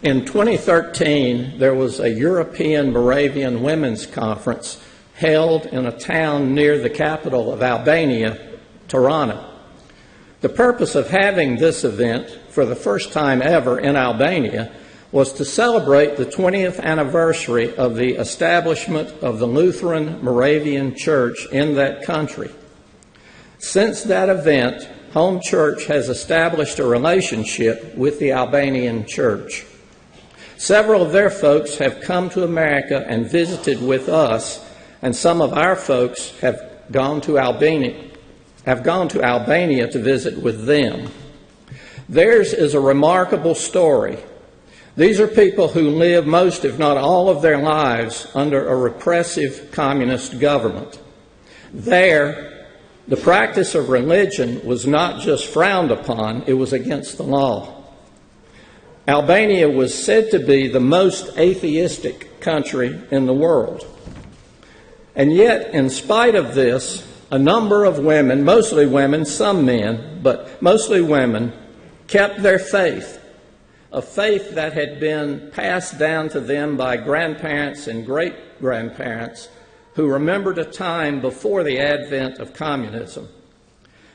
In 2013, there was a European Moravian Women's Conference held in a town near the capital of Albania, Tirana. The purpose of having this event for the first time ever in Albania was to celebrate the 20th anniversary of the establishment of the Lutheran Moravian Church in that country. Since that event, Home Church has established a relationship with the Albanian Church. Several of their folks have come to America and visited with us, and some of our folks have gone to Albania to visit with them. Theirs is a remarkable story. These are people who live most, if not all, of their lives under a repressive communist government. There, the practice of religion was not just frowned upon, it was against the law. Albania was said to be the most atheistic country in the world. And yet, in spite of this, a number of women, mostly women, some men, but mostly women, kept their faith, a faith that had been passed down to them by grandparents and great-grandparents who remembered a time before the advent of communism.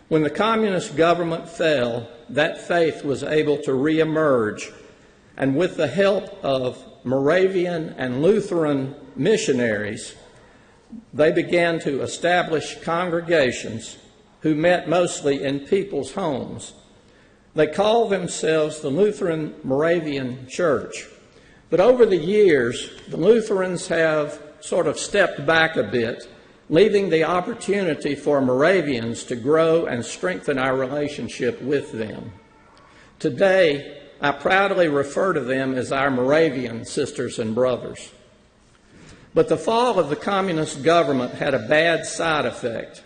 When the communist government fell, that faith was able to reemerge, and with the help of Moravian and Lutheran missionaries, they began to establish congregations who met mostly in people's homes. They called themselves the Lutheran Moravian Church. But over the years, the Lutherans have sort of stepped back a bit, leaving the opportunity for Moravians to grow and strengthen our relationship with them. Today, I proudly refer to them as our Moravian sisters and brothers. But the fall of the communist government had a bad side effect.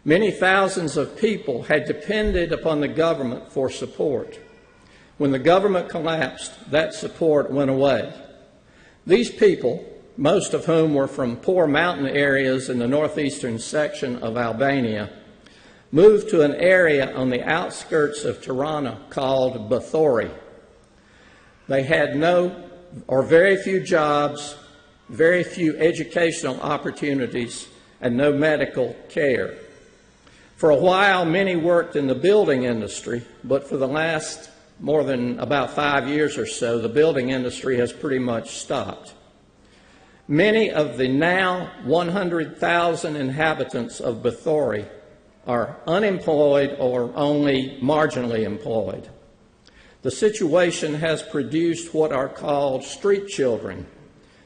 Many thousands of people had depended upon the government for support. When the government collapsed, that support went away. These people, most of whom were from poor mountain areas in the northeastern section of Albania, moved to an area on the outskirts of Tirana called Bithori. They had no or very few jobs, very few educational opportunities, and no medical care. For a while, many worked in the building industry, but for the last more than about 5 years or so, the building industry has pretty much stopped. Many of the now 100,000 inhabitants of Bithori are unemployed or only marginally employed. The situation has produced what are called street children,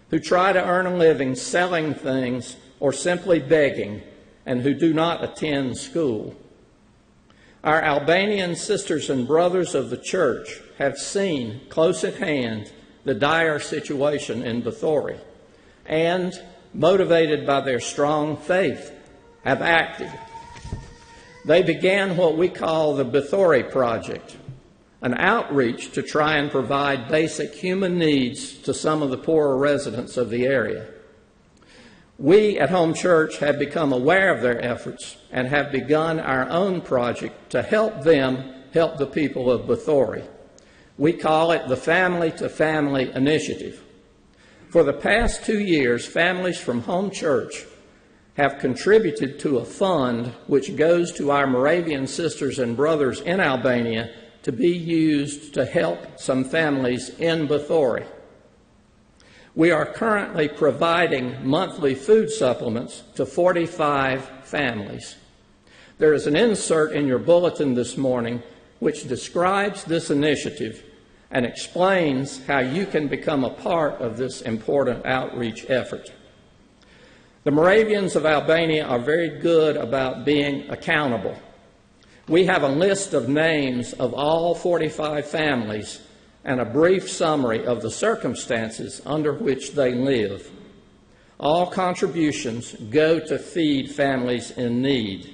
who try to earn a living selling things or simply begging, and who do not attend school. Our Albanian sisters and brothers of the church have seen close at hand the dire situation in Bithori, and, motivated by their strong faith, have acted. They began what we call the Bithori Project, an outreach to try and provide basic human needs to some of the poorer residents of the area. We at Home Church have become aware of their efforts and have begun our own project to help them help the people of Bithori. We call it the Family to Family Initiative. For the past 2 years, families from Home Church have contributed to a fund which goes to our Moravian sisters and brothers in Albania to be used to help some families in Bithori. We are currently providing monthly food supplements to 45 families. There is an insert in your bulletin this morning which describes this initiative and explains how you can become a part of this important outreach effort. The Moravians of Albania are very good about being accountable. We have a list of names of all 45 families and a brief summary of the circumstances under which they live. All contributions go to feed families in need.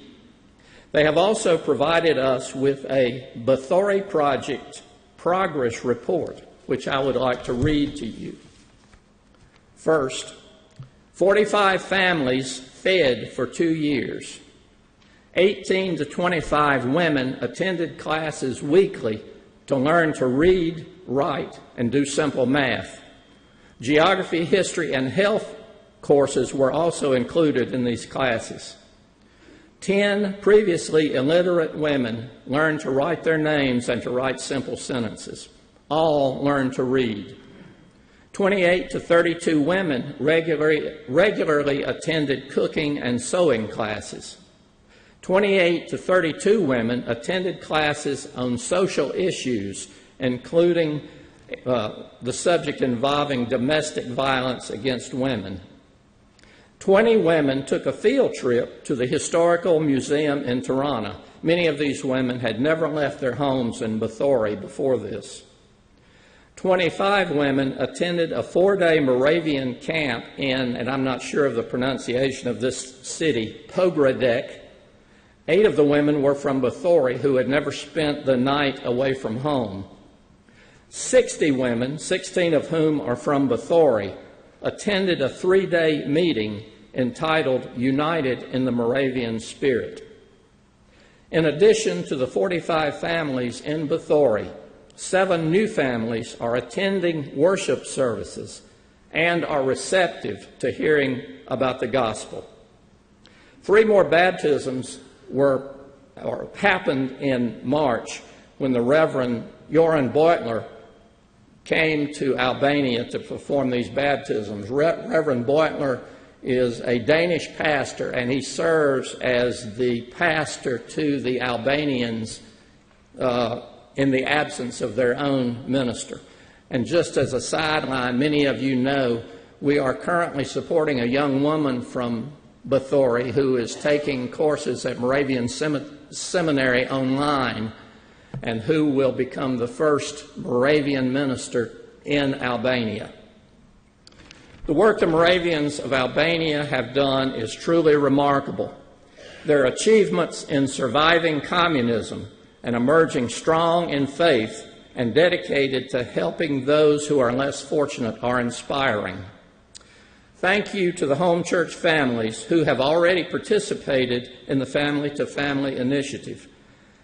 They have also provided us with a Bithori Project progress report, which I would like to read to you. First, 45 families fed for 2 years. 18 to 25 women attended classes weekly to learn to read, write, and do simple math. Geography, history, and health courses were also included in these classes. 10 previously illiterate women learned to write their names and to write simple sentences. All learned to read. 28 to 32 women regularly attended cooking and sewing classes. 28 to 32 women attended classes on social issues, including the subject involving domestic violence against women. 20 women took a field trip to the Historical Museum in Tirana. Many of these women had never left their homes in Bathory before this. 25 women attended a 4-day Moravian camp in, and I'm not sure of the pronunciation of this city, Pogradec. 8 of the women were from Bathory who had never spent the night away from home. 60 women, 16 of whom are from Bathory, attended a 3-day meeting entitled United in the Moravian Spirit. In addition to the 45 families in Bathory, 7 new families are attending worship services and are receptive to hearing about the gospel. 3 more baptisms happened in March when the Reverend Joran Beutler came to Albania to perform these baptisms. Reverend Beutler is a Danish pastor, and he serves as the pastor to the Albanians in the absence of their own minister. And just as a sideline, many of you know we are currently supporting a young woman from Bathory who is taking courses at Moravian Seminary online and who will become the first Moravian minister in Albania. The work the Moravians of Albania have done is truly remarkable. Their achievements in surviving communism and emerging strong in faith and dedicated to helping those who are less fortunate are inspiring. Thank you to the home church families who have already participated in the Family to Family initiative.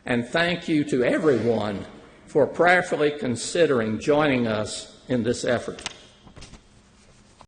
And thank you to everyone for prayerfully considering joining us in this effort.